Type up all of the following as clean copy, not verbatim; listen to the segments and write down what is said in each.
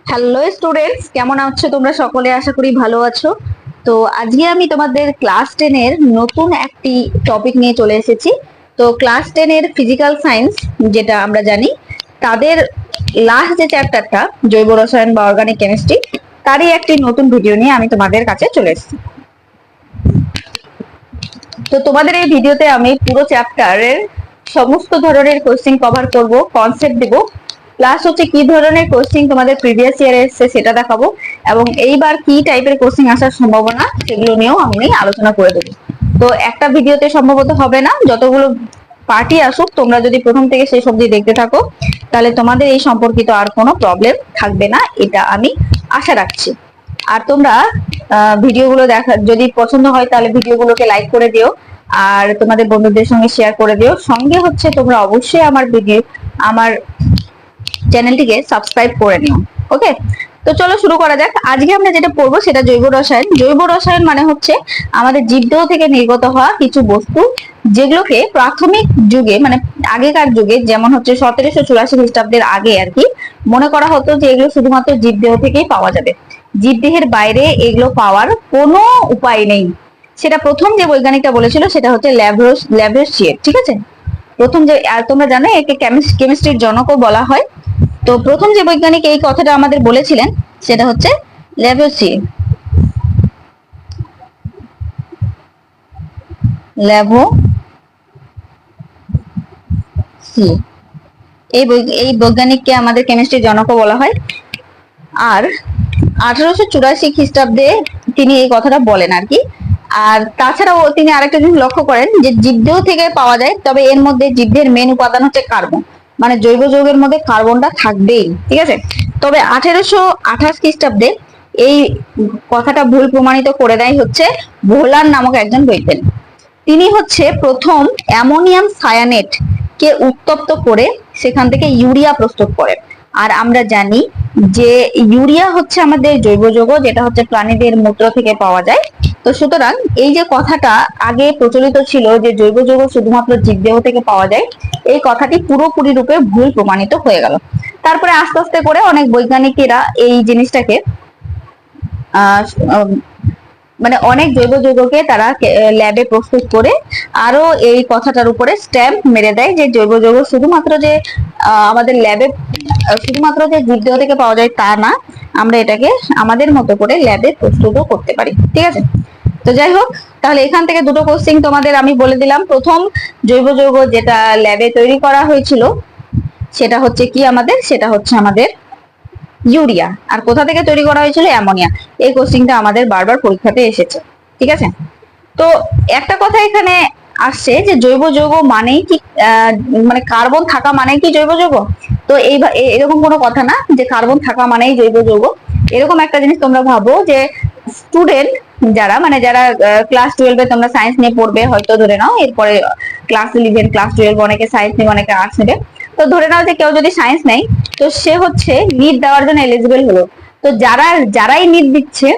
Hello students, কেমন আছো তোমরা? সকলে আশা করি ভালো আছো। তো আজকে আমি তোমাদের ক্লাস 10 এর নতুন একটি টপিক নিয়ে চলে এসেছি। তো ক্লাস 10 এর ফিজিক্যাল সায়েন্স, যেটা আমরা জানি, তাদের লাস্ট যে চ্যাপ্টারটা জৈব রসায়ন বা অর্গানিক কেমিস্ট্রি, তারই একটি নতুন ভিডিও নিয়ে আমি তোমাদের কাছে চলে এসেছি। তো তোমাদের এই ভিডিওতে আমি পুরো চ্যাপ্টারের সমস্ত ধরনের কোশ্চেন কভার করব, কনসেপ্ট দেব, প্লাস হচ্ছে কি ধরনের কোশ্চেন তোমাদের প্রিভিয়াস ইয়ারে এসেছে সেটা দেখাবো, এবং এইবার কি টাইপের কোশ্চেন আসার সম্ভাবনা সেগুলো নিয়েও আমি আলোচনা করে দেবো। তো একটা ভিডিওতে সম্ভবত হবে না, যতগুলো পার্টি আসুক তোমরা যদি প্রথম থেকে শেষ অবধি দেখতে থাকো তাহলে তোমাদের এই সম্পর্কিত আর কোনো প্রবলেম থাকবে না, এটা আমি আশা রাখছি। আর তোমরা ভিডিওগুলো দেখা যদি পছন্দ হয় তাহলে ভিডিওগুলোকে লাইক করে দিও, আর তোমাদের বন্ধুদের সঙ্গে শেয়ার করে দিও। সঙ্গে হচ্ছে তোমরা অবশ্যই আমার চ্যানেলটিকে সাবস্ক্রাইব করে নিও। ওকে, তো চলো শুরু করা যাক। আজকে আমরা যেটা পড়বো সেটা জৈব রসায়ন। জৈব রসায়ন মানে হচ্ছে আমাদের জীবদেহ থেকে নির্গত হওয়া কিছু বস্তু, যেগুলোকে প্রাথমিক যুগে মানে আগেকার যুগে, যেমন হচ্ছে 1784 খ্রিস্টাব্দের আগে আর কি, মনে করা হতো যে এগুলো শুধুমাত্র জীবদেহ থেকেই পাওয়া যাবে, জীবদেহের বাইরে এগুলো পাওয়ার কোনো উপায় নেই। সেটা প্রথম যে বৈজ্ঞানিকটা বলেছিল সেটা হচ্ছে ল্যাভোসিয়ের। ঠিক আছে, প্রথম যে, আর তোমরা জানো একে কেমিস্ট্রির জনকও বলা হয়। তো প্রথম যে বৈজ্ঞানিক এই কথাটা আমাদের বলেছিলেন সেটা হচ্ছে ল্যাভোসিয়ে। ল্যাভোসিয়ে এই বৈজ্ঞানিককে আমাদের কেমিস্ট্রির জনকও বলা হয়। আর 1884 খ্রিস্টাব্দে তিনি এই কথাটা বলেন আর কি। আর তাছাড়াও তিনি আরেকটা জিনিস লক্ষ্য করেন যে জীবদেহ থেকে পাওয়া যায়, তবে এর মধ্যে জীবদেহের মেন উপাদান হচ্ছে কার্বন, মানে জৈব যৌগের মধ্যে কার্বনটা থাকবেই। ঠিক আছে, তবে 1828 খ্রিস্টাব্দে এই কথাটা ভুল প্রমাণিত করে দেয় হচ্ছে ভোলার নামক একজন বৈজ্ঞানিক। তিনি হচ্ছে প্রথম অ্যামোনিয়াম সায়ানেট কে উত্তপ্ত করে সেখান থেকে ইউরিয়া প্রস্তুত করেন। আর আমরা জানি যে ইউরিয়া হচ্ছে আমাদের জৈব যৌগ, যেটা হচ্ছে প্রাণীদের মূত্র থেকে পাওয়া যায়। তো সুতরাং এই যে কথাটা আগে প্রচলিত ছিল যে জৈব যৌগ শুধুমাত্র জীবদেহ থেকে পাওয়া যায়, এই কথাটি পুরোপুরি রূপে ভুল প্রমাণিত হয়ে গেল। তারপরে আস্তে আস্তে করে অনেক বৈজ্ঞানিকেরা এই জিনিসটাকে মানে অনেক জৈব যৌগকে তারা ল্যাবে প্রস্তুত করে আরো এই কথাটার উপরে স্ট্যাম্প মেরে দেয় যে জৈব যৌগ শুধুমাত্র যে আমাদের ল্যাবে শুধুমাত্র যে জীবদেহ থেকে পাওয়া যায় তা না, আমরা এটাকে আমাদের মতো করে ল্যাবে প্রস্তুতও করতে পারি। ঠিক আছে, তো যাই হোক, তাহলে এখান থেকে দুটো কোশ্চেন তোমাদের আমি বলে দিলাম। প্রথম জৈব যৌগ যেটা ল্যাবে তৈরি করা হয়েছিল সেটা হচ্ছে কি আমাদের, সেটা হচ্ছে আমাদের ইউরিয়া। আর কোথা থেকে তৈরি করা হয়েছিল? অ্যামোনিয়া। এই কোশ্চেনটা আমাদের বারবার পরীক্ষাতে এসেছে। ঠিক আছে, তো একটা কথা এখানে আসছে যে জৈব যৌগ মানেই কি মানে কার্বন থাকা মানেই কি জৈব যৌগ? তো এরকম কোনো কথা না যে কার্বন থাকা মানেই জৈব যৌগ। এরকম একটা জিনিস তোমরা ভাবো যে স্টুডেন্ট যারা মানে যারা ক্লাস 12-এ তোমরা সায়েন্স নিয়ে পড়বে, হয়তো ধরে নাও এরপরে ক্লাস 11 ক্লাস 12 অনেকে সায়েন্স নেবে অনেকে আর্টস নেবে। তো ধরে নাও যে কেউ যদি সায়েন্স নেই, তো সে হচ্ছে নিট দেওয়ার জন্য এলিজিবল হলো। তো যারাই নিট দিচ্ছে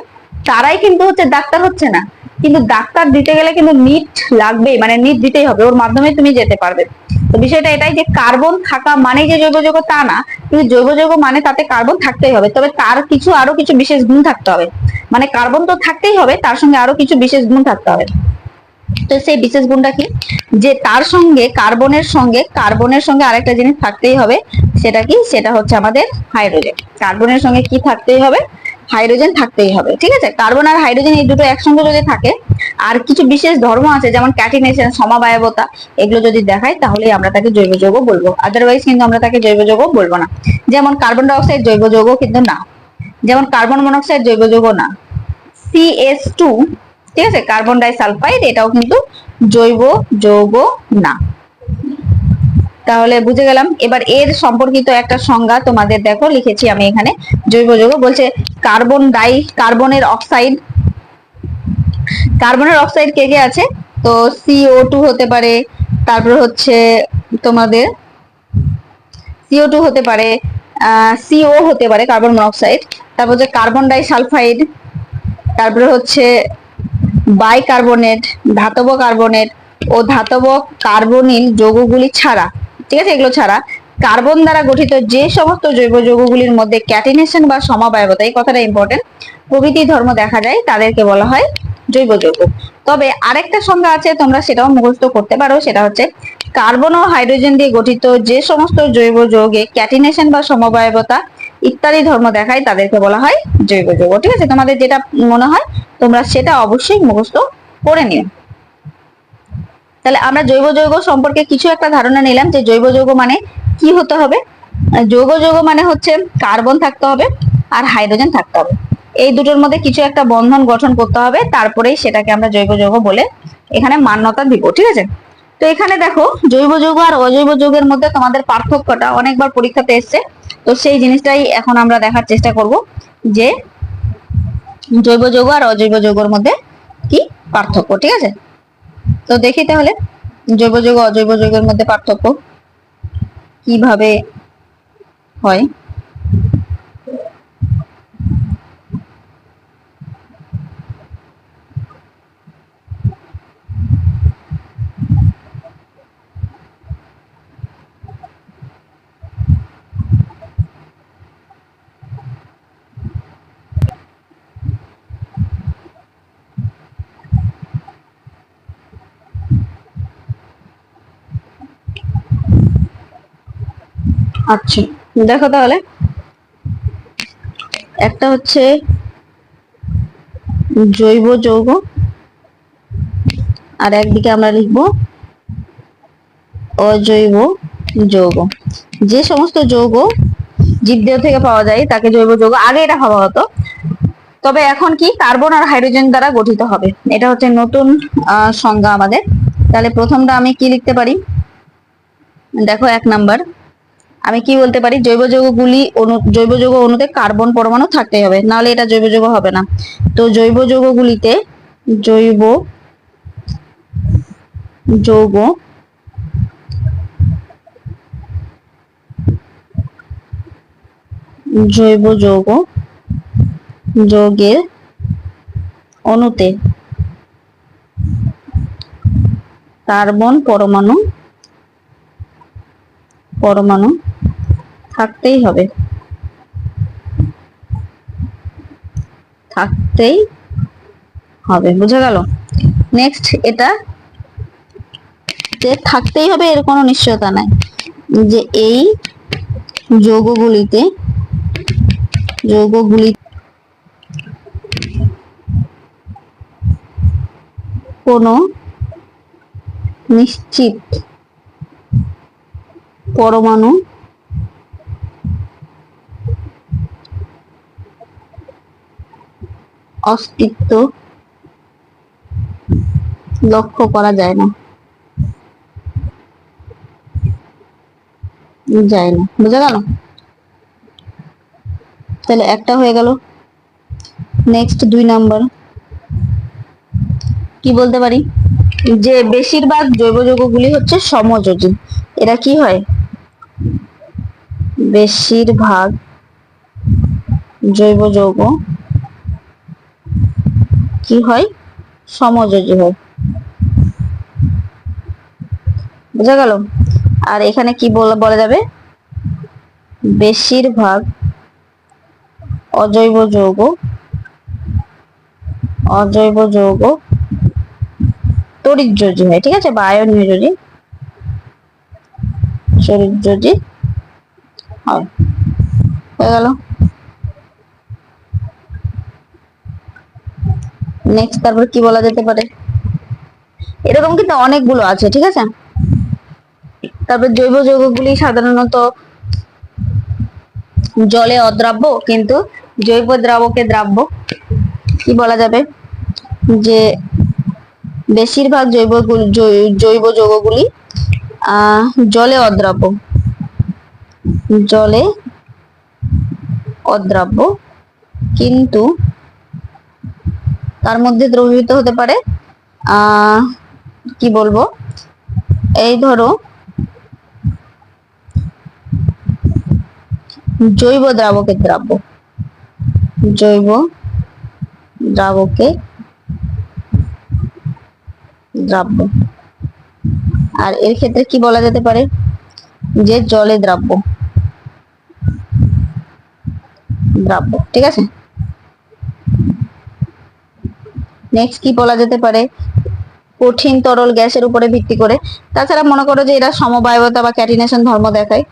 তারাই কিন্তু হচ্ছে ডাক্তার হচ্ছে না, কিন্তু ডাক্তার দিতে গেলে কিন্তু নিট লাগবেই, মানে নিট দিতেই হবে, ওর মাধ্যমে তুমি যেতে পারবে। তো বিষয়টা এটাই যে কার্বন থাকা মানে যে জৈব যৌগ তা না, কিন্তু জৈব যৌগ মানে তাতে কার্বন থাকতেই হবে, তবে তার আরো কিছু বিশেষ গুণ থাকতে হবে। মানে কার্বন তো থাকতেই হবে, তার সঙ্গে আরো কিছু বিশেষ গুণ থাকতে হবে। তো সেই বিশেষ গুণটা কি? যে তার সঙ্গে কার্বনের সঙ্গে আরেকটা জিনিস থাকতেই হবে। সেটা কি? সেটা হচ্ছে আমাদের হাইড্রোজেন। কার্বনের সঙ্গে কি থাকতেই হবে? হাইড্রোজেন থাকতেই হবে। ঠিক আছে, কার্বন আর হাইড্রোজেন এই দুটো একসঙ্গে যদি থাকে, আর কিছু বিশেষ ধর্ম আছে যেমন ক্যাটিনেশন, সমবায়বতা, এগুলো যদি দেখায় তাহলেই আমরা তাকে জৈব যৌগ বলবো, আদারওয়াইজ কিন্তু আমরা তাকে জৈব যৌগ বলবো না। যেমন কার্বন ডাই অক্সাইড জৈব যৌগ কিন্তু না, যেমন কার্বন মনোক্সাইড জৈব যৌগ না। CH2, ঠিক আছে, কার্বন ডাই সালফাইড, এটাও কিন্তু জৈব যৌগ না। তাহলে বুঝে গেলাম। এবার এর সম্পর্কিত একটা সংজ্ঞা তোমাদের দেখো লিখেছি আমি এখানে। জৈব যৌগ বলছে কার্বনের অক্সাইড কে কে আছে? তো CO2 হতে পারে, তারপর হচ্ছে তোমাদের CO2 হতে পারে, CO হতে পারে কার্বন মনোক্সাইড, তারপর হচ্ছে কার্বন ডাই সালফাইড, তারপরে হচ্ছে বাইকার্বনেট, ধাতব কার্বনেট ও ধাতব কার্বনিল যৌগগুলি ছাড়া, ঠিক আছে, এগুলো ছাড়া কার্বন দ্বারা গঠিত যে সমস্ত জৈব যৌগগুলির মধ্যে ক্যাটিনেশন বা সমবায়বতা, এই কথাটা ইম্পর্টেন্ট, প্রভৃতি ধর্ম দেখা যায় তাদেরকে বলা হয় জৈব যৌগ। তবে আরেকটা সংজ্ঞা আছে, তোমরা সেটাও মুখস্থ করতে পারো, সেটা হচ্ছে কার্বন ও হাইড্রোজেন দিয়ে গঠিত যে সমস্ত জৈব যৌগে ক্যাটিনেশন বা সমবায়বতা ইত্যাদি ধর্ম দেখায় তাদেরকে বলা হয় জৈব যৌগ। ঠিক আছে, তোমাদের যেটা মনে হয় তোমরা সেটা অবশ্যই মুখস্থ করে নিও। তাহলে আমরা জৈব যৌগ সম্পর্কে কিছু একটা ধারণা নিলাম যে জৈব যৌগ মানে কি হতে হবে। জৈব যৌগ মানে হচ্ছে কার্বন থাকতে হবে আর হাইড্রোজেন থাকতে হবে, এই দুটোর মধ্যে কিছু একটা বন্ধন গঠন করতে হবে, তারপরেই সেটাকে আমরা জৈব যৌগ বলে এখানে মান্যতা দিব। ঠিক আছে, তো এখানে দেখো জৈব যৌগ আর অজৈব যৌগের মধ্যে তোমাদের পার্থক্যটা অনেকবার পরীক্ষাতে এসছে, তো সেই জিনিসটাই এখন আমরা দেখার চেষ্টা করব যে জৈব যৌগ আর অজৈব যৌগের মধ্যে কি পার্থক্য। ঠিক আছে, তো দেখি তাহলে জৈব যৌগ অজৈব যৌগের মধ্যে পার্থক্য কিভাবে হয়। আচ্ছা দেখো তাহলে, একটা হচ্ছে জৈব যৌগ আর একদিকে আমরা লিখবো অজৈব যৌগ। যে সমস্ত যৌগ জীবদেহ থেকে পাওয়া যায় তাকে জৈব যৌগ, আগে এটা ভাবা হতো, তবে এখন কি কার্বন আর হাইড্রোজেন দ্বারা গঠিত হবে, এটা হচ্ছে নতুন সংজ্ঞা আমাদের। তাহলে প্রথমটা আমি কি লিখতে পারি, দেখো 1 নাম্বার আমি কি বলতে পারি, জৈব যৌগগুলি জৈব যৌগ অণুতে কার্বন পরমাণু থাকতে হবে, নাহলে এটা জৈব যৌগ হবে না। তো জৈব যৌগগুলিতে জৈব যৌগ জৈব যৌগ যৌগের অণুতে কার্বন পরমাণু থাকতেই হবে, বুঝা গেল। নেক্সট, এটা যে থাকতেই হবে এর কোনো নিশ্চয়তা নাই, যে এই যৌগগুলিতে কোনো নিশ্চিত পরমাণু অস্তিত্ব লক্ষ্য করা যায় না, বুঝা গেল। তাহলে একটা হয়ে গেল। নেক্সট 2 নাম্বার কি বলতে পারি, যে বেশিরভাগ জৈব যৌগগুলি হচ্ছে সমযোজী। এরা কি হয়, বেশিরভাগ জৈব যৌগ কি হয়, সমযোজী হয়, বুঝা গেল। আর এখানে কি বলা যাবে, বেশিরভাগ অজৈব যৌগ তড়িৎযোজী হয়। ঠিক আছে, বা আয়নীয় যোজী, তড়িৎযোজী হয়, হয়ে গেল। নেক্সট তারপর কি বলা যেতে পারে, এরকম কিন্তু অনেকগুলো আছে। ঠিক আছে, তারপর জৈব যৌগগুলি সাধারণত জলে অদ্রাব্য, কিন্তু জৈব দ্রাবকে দ্রাব্য। কি বলা যাবে, যে বেশিরভাগ জৈব যৌগগুলি জলে অদ্রাব্য, কিন্তু তার মধ্যে দ্রবীভূত হতে পারে কি বলবো, এই ধরো জৈব দ্রাবকে দ্রাব্য, আর এর ক্ষেত্রে কি বলা যেতে পারে, যে জলে দ্রাব্য, দ্রাব্য, ঠিক আছে। নেক্সট কি বলা যেতে পারে, কঠিন তরল গ্যাসের উপরে ভিত্তি করে। তাছাড়া মনে করো যে এরা সমবায়বতা বা ক্যাটিনেশন ধর্ম দেখায়।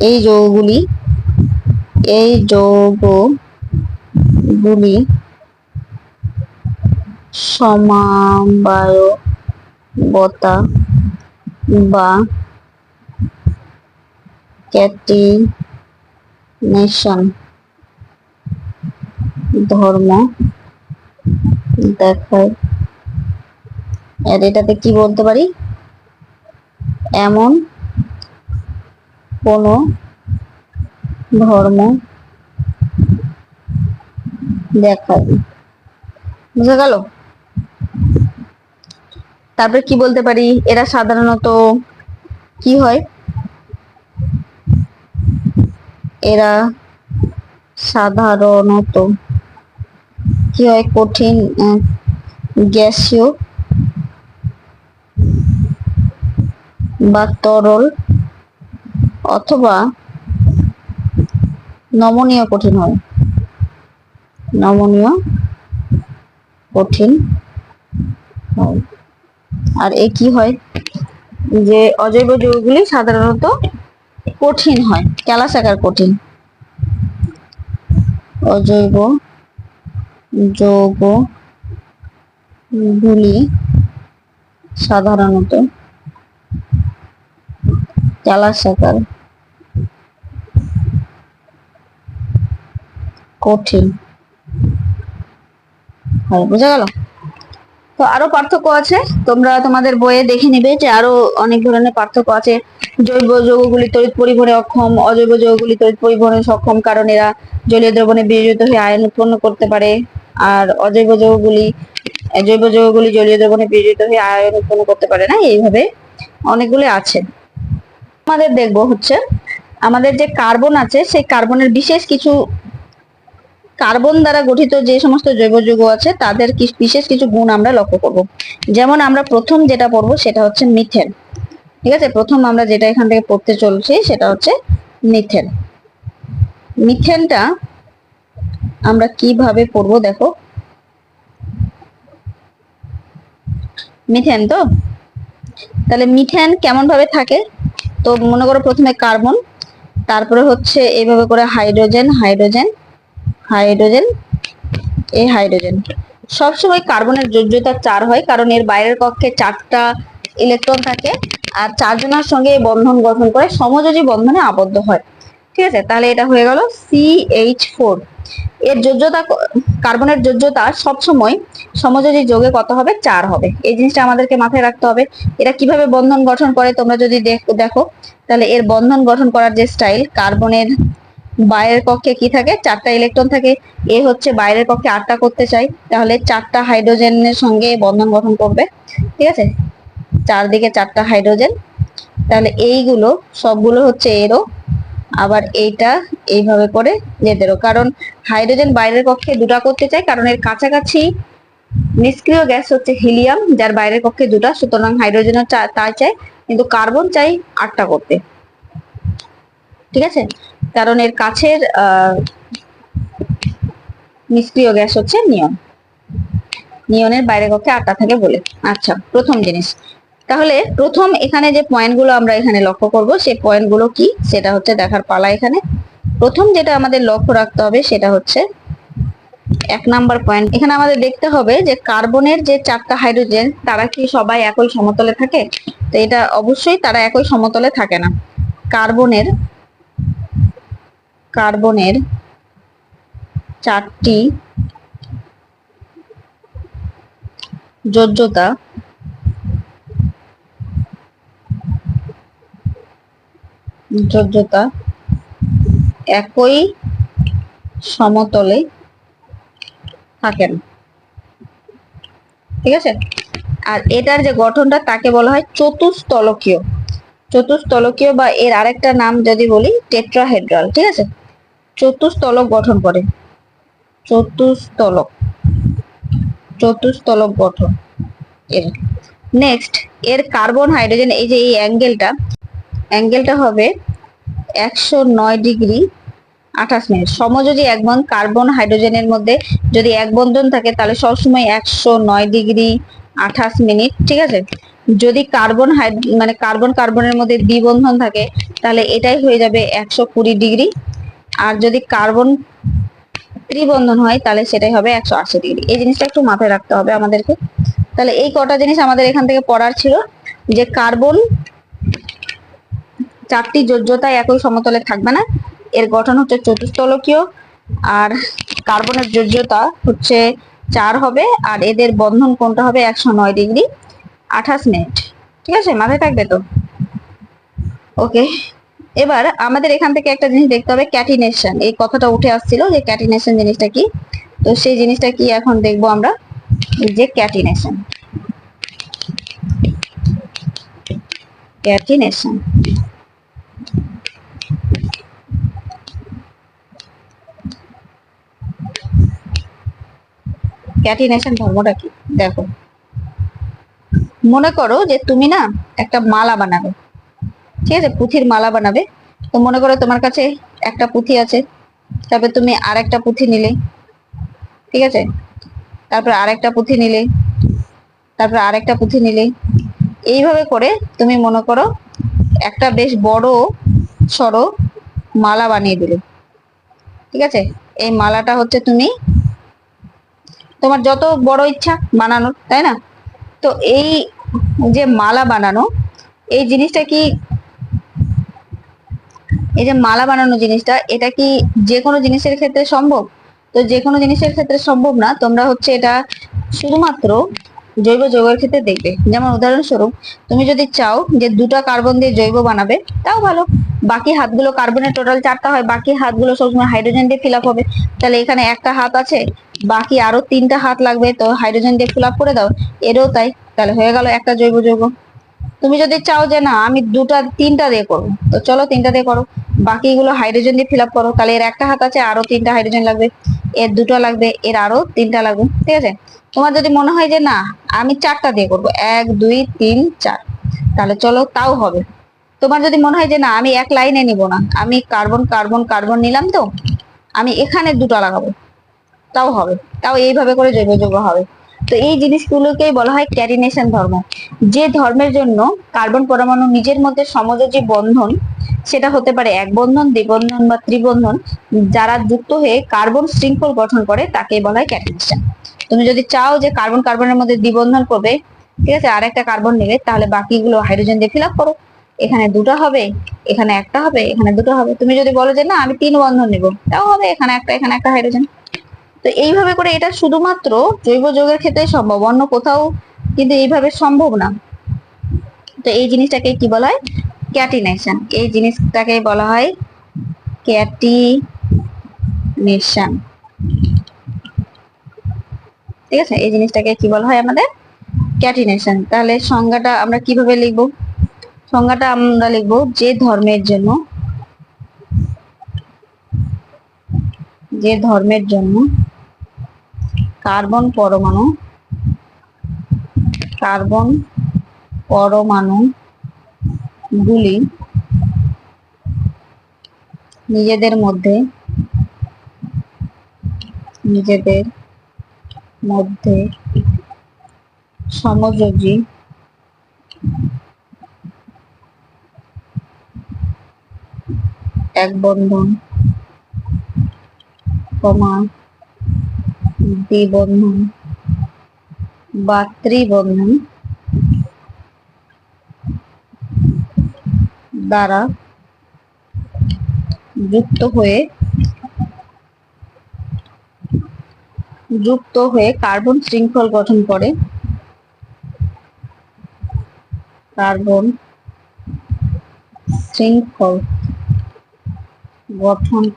এই যৌগগুলি, এই যৌগগুলি সমবায়বতা বা ক্যাটিনেশন ধর্ম দেখায়। আর এটাতে কি বলতে পারি, এমন কোন ধর্ম দেখায়। বুঝা গেল? তারপরে কি বলতে পারি, এরা সাধারণত কি হয়, এরা সাধারণত কি হয়, কঠিন গ্যাসীয় বা তরল অথবা নমনীয় কঠিন হয়, নমনীয় কঠিন হয়। আর এ কি হয়, যে অজৈব যৌগগুলি সাধারণত কঠিন হয়, ক্যালাস আকার কঠিন। অজৈব যৌগগুলি সাধারণত ক্যালাস আকার কঠিন হয়। বোঝা গেল? তো আরো পার্থক্য আছে, তোমরা তোমাদের বইয়ে দেখে নিবে যে আরো অনেক ধরনের পার্থক্য আছে। জৈব যৌগগুলি তড়িৎ পরিবহনে অক্ষম, অজৈব যৌগগুলি তড়িৎ পরিবহনে সক্ষম, কারণ এরা জলীয় দ্রবণে বিয়োজিত হয়ে আয়ন উৎপন্ন করতে পারে। আর জৈব যৌগগুলি জলীয় দ্রবণে বিয়োজিত হয়ে আয়ন উৎপন্ন করতে পারে না। এইভাবে অনেকগুলি আছে। আমাদের দেখবো হচ্ছে আমাদের যে কার্বন আছে, সেই কার্বনের বিশেষ কিছু, কার্বন দ্বারা গঠিত যে সমস্ত জৈব যৌগ আছে তাদের বিশেষ কিছু গুণ আমরা লক্ষ্য করব। যেমন আমরা প্রথম যেটা পড়বো সেটা হচ্ছে মিথেন। ঠিক আছে, প্রথম আমরা যেটা এখান থেকে পড়তে চলছি সেটা হচ্ছে মিথেন। মিথেনটা আমরা কিভাবে পড়বো দেখো। মিথেন, তো তাহলে মিথেন কেমন ভাবে থাকে, তো মনে করো প্রথমে কার্বন, তারপরে হচ্ছে এইভাবে করে হাইড্রোজেন, হাইড্রোজেন, হাইড্রোজেন, এই হাইড্রোজেন। সবসময় কার্বনের যোজ্যতা 4 হয়, কারণ এর বাইরের কক্ষে 4টা ইলেকট্রন থাকে আর 4 জনের সঙ্গে বন্ধন গঠন করে সমযোজী বন্ধনে আবদ্ধ হয়। ঠিক আছে, তাহলে এটা হয়ে গেল CH4। এর যোজ্যতা, কার্বনের যোজ্যতা সবসময় সমযোজী যৌগে কত হবে, 4 হবে। এই জিনিসটা আমাদেরকে মাথায় রাখতে হবে। এরা কিভাবে বন্ধন গঠন করে তোমরা যদি দেখো, তাহলে এর বন্ধন গঠন করার যে স্টাইল, কার্বনের বাইরের কক্ষে কি থাকে, 4টা ইলেকট্রন থাকে। এ হচ্ছে বাইরের কক্ষে 8টা করতে চাই, তাহলে 4টা হাইড্রোজেনের সঙ্গে বন্ধন গঠন করবে। ঠিক আছে, চারদিকে 4টা হাইড্রোজেন, তাহলে এইগুলো সবগুলো হচ্ছে এরও, আবার এইটা এইভাবে করে এদেরও। কারণ হাইড্রোজেন বাইরের কক্ষে 2টা করতে চাই, কারণ এর কাছাকাছি নিষ্ক্রিয় গ্যাস হচ্ছে হিলিয়াম, যার বাইরের কক্ষে 2টা, সুতরাং হাইড্রোজেনও তাই চাই, কিন্তু কার্বন চাই 8টা করতে। ঠিক আছে, কারণ এর কাছের নিষ্ক্রিয় গ্যাস হচ্ছে নিয়ন, নিয়নের বাইরের কক্ষে 8টা থাকে বলে। আচ্ছা, প্রথম জিনিস, তাহলে প্রথম এখানে যে পয়েন্টগুলো আমরা এখানে লক্ষ্য করব, সেই পয়েন্টগুলো কি সেটা হচ্ছে দেখার পালা। এখানে প্রথম যেটা আমাদের লক্ষ্য রাখতে হবে সেটা হচ্ছে 1 নাম্বার পয়েন্ট। এখানে আমাদের দেখতে হবে যে কার্বনের যে 4টা হাইড্রোজেন তারা কি সবাই একই সমতলে থাকে, তো এটা অবশ্যই তারা একই সমতলে থাকে না। কার্বনের 4টি যোজ্যতা একই সমতলে থাকে না। ঠিক আছে, আর এটার যে গঠনটা তাকে বলা হয় চতুস্তলকীয়। চতুস্তলকীয় বা এর আরেকটা নাম যদি বলি টেট্রাহেড্রাল। ঠিক আছে, চতুস্তলক গঠন করে, চতুস্তলক গঠন এর। নেক্সট এর কার্বন হাইড্রোজেন, এই যে এই অ্যাঙ্গেলটা হবে 109°28'। সমযোজী এক বন্ধন কার্বন হাইড্রোজেনের মধ্যে যদি এক বন্ধন থাকে তাহলে সবসময় 109°28'। ঠিক আছে, যদি কার্বন কার্বনের মধ্যে দ্বিবন্ধন থাকে তাহলে এটাই হয়ে যাবে 120°। আর যদি কার্বন ত্রিবন্ধন হয় তাহলে সেটাই হবে 180°। এই জিনিসটা একটু মাথায় রাখতে হবে আমাদেরকে। তাহলে এই কটা জিনিস আমাদের এখান থেকে পড়ার ছিল, যে কার্বন চারটি যোজ্যতায় একই সমতলে থাকবে না, এর গঠন হচ্ছে চতুস্তলকীয়, আর কার্বনের যোজ্যতা হচ্ছে 4 হবে, আর এদের বন্ধন কোণটা হবে 109°28'। ঠিক আছে, মাথায় থাকবে তো? ওকে, এবার আমাদের এখান থেকে একটা জিনিস দেখতে হবে, ক্যাটিনেশন। এই কথাটা উঠে আসছিল যে ক্যাটিনেশন জিনিসটা কি, তো সেই জিনিসটা কি এখন দেখবো আমরা, যে ক্যাটিনেশন। ক্যাটিনেশন ক্যাটিনেশন ধর্মটা কি দেখো। মনে করো যে তুমি না একটা মালা বানাবে, ঠিক আছে, পুঁথির মালা বানাবে। তো মনে করো তোমার কাছে একটা পুঁথি আছে, তারপর তুমি আরেকটা পুঁথি নিলে, ঠিক আছে, তারপর আরেকটা পুঁথি নিলে, তারপর আরেকটা পুঁথি নিলে, এইভাবে করে তুমি মনে করো একটা বেশ বড় সড়ো মালা বানিয়ে দিলে। ঠিক আছে, এই মালাটা হচ্ছে তুমি তোমার যত বড় ইচ্ছা বানানোর, তাই না? তো এই যে মালা বানানো, এই জিনিসটা কি, এই যে মালা বানানো জিনিসটা, এটা কি যে কোনো জিনিসের ক্ষেত্রে সম্ভব? তো যে কোনো জিনিসের ক্ষেত্রে সম্ভব না। তোমরা হচ্ছে এটা শুধুমাত্র জৈব যৌগের ক্ষেত্রে দেখবে। যেমন উদাহরণস্বরূপ, তুমি যদি চাও যে 2টা কার্বন দিয়ে জৈব বানাবে, তাও ভালো। বাকি হাতগুলো, কার্বনের টোটাল 4টা হয়, বাকি হাতগুলো সবসময় হাইড্রোজেন দিয়ে ফিল আপ হবে। তাহলে এখানে একটা হাত আছে, বাকি আরো 3টা হাত লাগবে, তো হাইড্রোজেন দিয়ে ফিল আপ করে দাও। এরও তাই, তাহলে হয়ে গেল একটা জৈব যৌগ। তুমি যদি চাও যে না আমি 3টা দিয়ে করবো, তো চলো 3টা দিয়ে করো, বাকিগুলো হাইড্রোজেন দিয়ে ফিল আপ করো। তাহলে এর একটা হাত আছে, আরো 3টা হাইড্রোজেন লাগবে, এর 2টা লাগবে, এর আরো 3টা লাগবে। ঠিক আছে, তোমার যদি মনে হয় যে না আমি 4টা দিয়ে করবো, 1 2 3 4, তাহলে চলো তাও হবে। তোমার যদি মনে হয় যে না আমি এক লাইনে নিব না, আমি কার্বন কার্বন কার্বন নিলাম, তো আমি এখানে 2টা লাগাবো, তাও হবে। তাও এইভাবে করে জৈব যৌগ হবে। তো এই জিনিসগুলোকেই বলা হয় ক্যাটিনেশন ধর্ম। যে ধর্মের জন্য কার্বন পরমাণু নিজের মধ্যে সমযোজী বন্ধন, সেটা হতে পারে এক বন্ধন, দ্বিবন্ধন বা ত্রিবন্ধন, যারা যুক্ত হয়ে কার্বন শৃঙ্খল গঠন করে, তাকে বলা হয় ক্যাটিনেশন। তুমি যদি চাও যে কার্বন কার্বনের মধ্যে দ্বিবন্ধন করবে, ঠিক আছে, আর একটা কার্বন নেবে, তাহলে বাকিগুলো হাইড্রোজেন দিয়ে ফিল আপ করো। এখানে 2টা হবে, এখানে একটা হবে, এখানে 2টা হবে। তুমি যদি বলো যে না আমি 3 বন্ধন নিব, তাও হবে, এখানে একটা হাইড্রোজেন। তো এইভাবে করে এটা শুধুমাত্র জৈব যৌগের ক্ষেত্রে সম্ভব, অন্য কোথাও কিন্তু এইভাবে সম্ভব না। তো এই জিনিসটাকে কি বলা হয়? ক্যাটিনেশন। এই জিনিসটাকে বলা হয় ক্যাটিনেশন। ঠিক আছে, এই জিনিসটাকে কি বলা হয় আমাদের? ক্যাটিনেশন। তাহলে সংজ্ঞাটা আমরা কিভাবে লিখব? সংজ্ঞাটা আমরা লিখব, যে ধর্মের জন্য কার্বন পরমাণু গুলি নিজেদের মধ্যে সমযোজী এক বন্ধন, দ্বিবন্ধন বা ত্রিবন্ধন দ্বারা যুক্ত হয়ে কার্বন শৃঙ্খল গঠন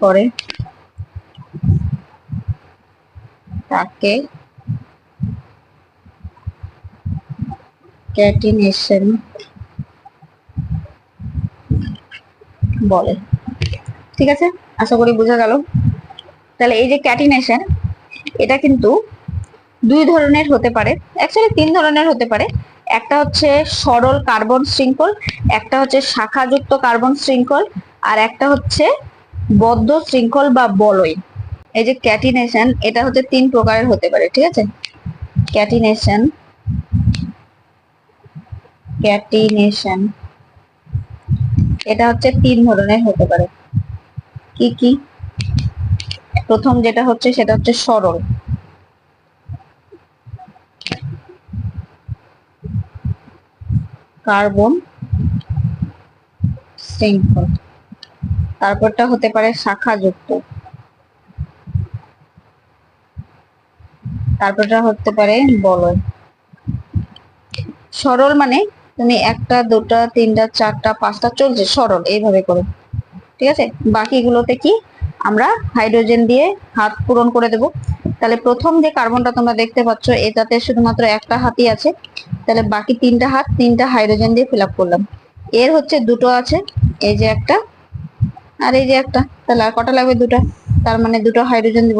করে, তাকে ক্যাটিনেশন বলে। ঠিক আছে, আশা করি বোঝা গেল। তাহলে এই যে ক্যাটিনেশন, এটা কিন্তু 2 ধরনের হতে পারে, অ্যাকচুয়ালি 3 ধরনের হতে পারে। একটা হচ্ছে সরল কার্বন শৃঙ্খল, একটা হচ্ছে শাখাযুক্ত কার্বন শৃঙ্খল, আর একটা হচ্ছে বদ্ধ শৃঙ্খল বা বলয়। এই যে ক্যাটিনেশন, এটা হচ্ছে 3 প্রকারের হতে পারে, ঠিক আছে? ক্যাটিনেশন, ক্যাটিনেশন এটা হচ্ছে 3 ধরনের হতে পারে। কি কি? প্রথম যেটা হচ্ছে সেটা হচ্ছে সরল কার্বন শৃঙ্খল, তারপরটা হতে পারে শাখাযুক্ত, তারপরটা হতে পারে বলয়। সরল মানে তুমি একটা দুটা তিনটা চারটা পাঁচটা চলছে সরল এইভাবে করে, ঠিক আছে? বাকিগুলোতে কি আমরা হাইড্রোজেন দিয়ে হাত পূরণ করে দেব। তাহলে প্রথম যে কার্বনটা তোমরা দেখতে পাচ্ছ এটাতে শুধুমাত্র একটা হাতই আছে, তাহলে বাকি 3টা হাত 3টা হাইড্রোজেন দিয়ে ফিল আপ করলাম। এর হচ্ছে দুটো আছে, এই যে একটা আর এই যে একটা, তাহলে আর কটা লাগবে? দুটো, তার মানে দুটো হাইড্রোজেন দিব।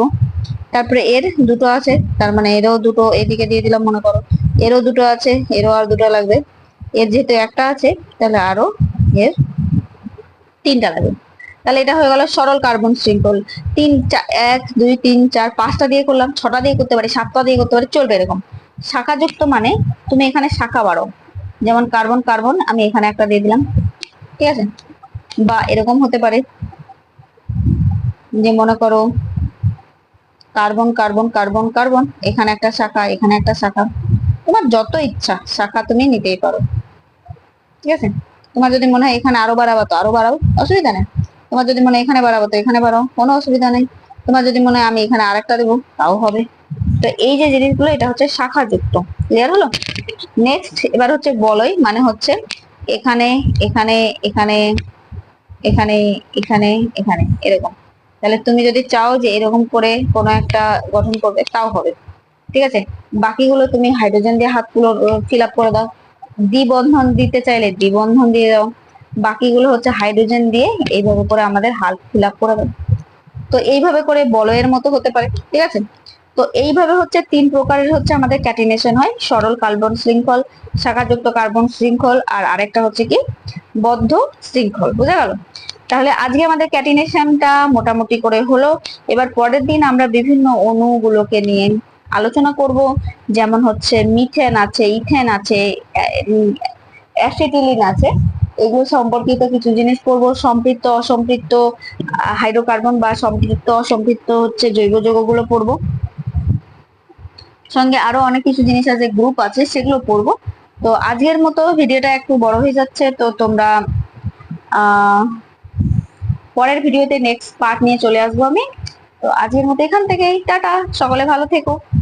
তারপরে এর দুটো আছে, তার মানে এরও দুটো এদিকে দিয়ে দিলাম মনে করো। এরও দুটো আছে, এরও আর দুটো লাগবে। এর যেহেতু একটা আছে তাহলে আরো এর 3টা লাগবে। তাহলে এটা হয়ে গেল সরল কার্বন শৃঙ্খল। 1 2 3 4 5টা দিয়ে করলাম, 6টা দিয়ে করতে পারি, 7টা দিয়ে করতে পারি, চলবে এরকম। শাখাযুক্ত মানে তুমি এখানে শাখা বাড়ো, যেমন কার্বন কার্বন আমি এখানে একটা দিয়ে দিলাম, ঠিক আছে? বা এরকম হতে পারে যে মনে করো কার্বন কার্বন কার্বন কার্বন, এখানে একটা শাখা এখানে একটা শাখা, তোমার যত ইচ্ছা শাখা তুমি নিতেই পারো, ঠিক আছে? তোমার যদি মনে হয় এখানে আরো বাড়াবো তো আরো বাড়াও, অসুবিধা নেই। তোমার যদি মনে হয় এখানে বাড়াবো তো এখানে বাড়াও, কোনো অসুবিধা নেই। তোমার যদি মনে হয় আমি এখানে আরেকটা দেবো তাও হবে। তো এই যে জিনিসগুলো এটা হচ্ছে শাখাযুক্ত। ক্লিয়ার হলো? নেক্সট এবার হচ্ছে বলয়, মানে হচ্ছে এখানে এখানে এখানে এখানে এখানে এখানে এরকম। তাহলে তুমি যদি চাও যে এরকম করে কোনো একটা গঠন করবে তাও হবে, ঠিক আছে? বাকিগুলো তুমি হাইড্রোজেন দিয়ে হাত ফিল আপ করে দাও, দ্বিবন্ধন দিতে চাইলে দ্বিবন্ধন দিয়ে দাও, বাকিগুলো হচ্ছে হাইড্রোজেন দিয়ে এইভাবে করে আমাদের হাত ফিল আপ করে দাও। তো এইভাবে করে বলয়ের মতো হতে পারে, ঠিক আছে? তো এইভাবে হচ্ছে 3 প্রকারের হচ্ছে আমাদের ক্যাটিনেশন হয়, সরল কার্বন শৃঙ্খল, শাখাযুক্ত কার্বন শৃঙ্খল, আর আরেকটা হচ্ছে কি বদ্ধ শৃঙ্খল। বোঝা গেল? তাহলে আজকে আমাদের ক্যাটিনেশনটা মোটামুটি করে হলো। এবার পরের দিন আমরা বিভিন্ন অণুগুলোকে নিয়ে আলোচনা করব, যেমন হচ্ছে মিথেন আছে, ইথেন আছে, অ্যাসিটিলিন আছে, এগুলো সম্পর্কিত কিছু জিনিস পড়বো। সম্পৃক্ত অসম্পৃক্ত হাইড্রোকার্বন বা সম্পৃক্ত অসম্পৃক্ত হচ্ছে জৈব যৌগগুলো পড়বো, সঙ্গে আরো অনেক কিছু জিনিস আছে, গ্রুপ আছে, সেগুলো পড়বো। তো আজকের মতো ভিডিওটা একটু বড় হয়ে যাচ্ছে, তো তোমরা পরের ভিডিওতে নেক্সট পার্ট নিয়ে চলে আসবো আমি। তো আজকের মতো এখান থেকেই টাটা, সকলে ভালো থেকো।